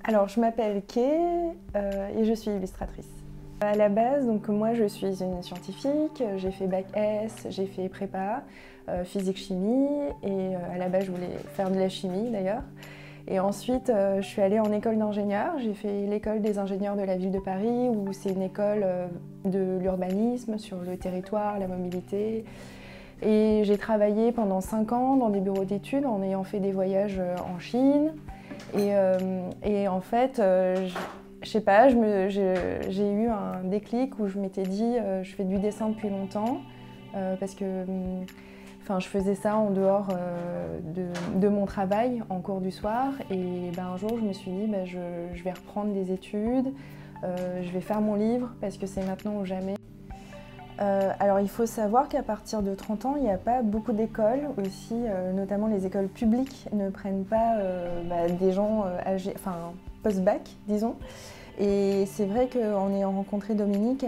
Alors, je m'appelle Kay et je suis illustratrice. À la base, donc moi je suis une scientifique, j'ai fait bac S, j'ai fait prépa, physique-chimie et à la base je voulais faire de la chimie d'ailleurs. Et ensuite je suis allée en école d'ingénieur, j'ai fait l'école des ingénieurs de la ville de Paris où c'est une école de l'urbanisme sur le territoire, la mobilité. Et j'ai travaillé pendant 5 ans dans des bureaux d'études en ayant fait des voyages en Chine. Et en fait, je sais pas, j'ai eu un déclic où je m'étais dit je fais du dessin depuis longtemps parce que je faisais ça en dehors de mon travail en cours du soir et un jour je me suis dit je vais reprendre des études, je vais faire mon livre parce que c'est maintenant ou jamais. Alors il faut savoir qu'à partir de 30 ans, il n'y a pas beaucoup d'écoles aussi, notamment les écoles publiques ne prennent pas des gens âgés, enfin post-bac disons. Et c'est vrai qu'en ayant rencontré Dominique,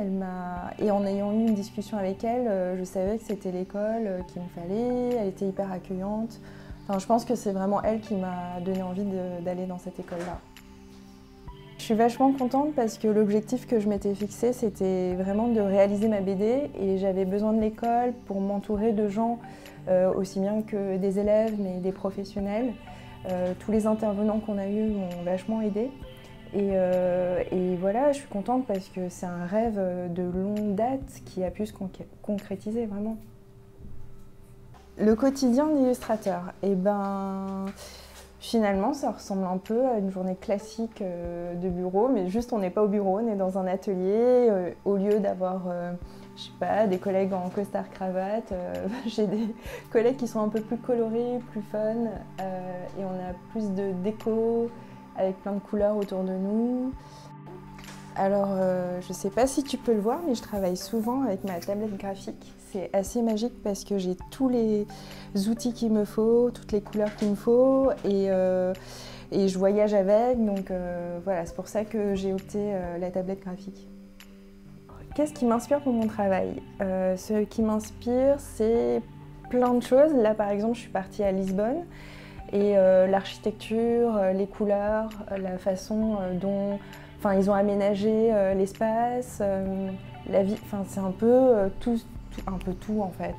et en ayant eu une discussion avec elle, je savais que c'était l'école qu'il me fallait, elle était hyper accueillante. Enfin, je pense que c'est vraiment elle qui m'a donné envie d'aller dans cette école-là. Je suis vachement contente parce que l'objectif que je m'étais fixé, c'était vraiment de réaliser ma BD et j'avais besoin de l'école pour m'entourer de gens aussi bien que des élèves mais des professionnels. Tous les intervenants qu'on a eus m'ont vachement aidée. Et voilà, je suis contente parce que c'est un rêve de longue date qui a pu se concrétiser vraiment. Le quotidien d'illustrateur, finalement ça ressemble un peu à une journée classique de bureau, mais juste on n'est pas au bureau, on est dans un atelier. Au lieu d'avoir je sais pas, des collègues en costard cravate, j'ai des collègues qui sont un peu plus colorés, plus fun, et on a plus de déco, avec plein de couleurs autour de nous. Alors, je ne sais pas si tu peux le voir, mais je travaille souvent avec ma tablette graphique. C'est assez magique parce que j'ai tous les outils qu'il me faut, toutes les couleurs qu'il me faut, et je voyage avec, donc voilà, c'est pour ça que j'ai opté la tablette graphique. Qu'est-ce qui m'inspire pour mon travail? Ce qui m'inspire, c'est plein de choses. Là, par exemple, je suis partie à Lisbonne. Et l'architecture, les couleurs, la façon dont ils ont aménagé l'espace, la vie, c'est un peu tout en fait.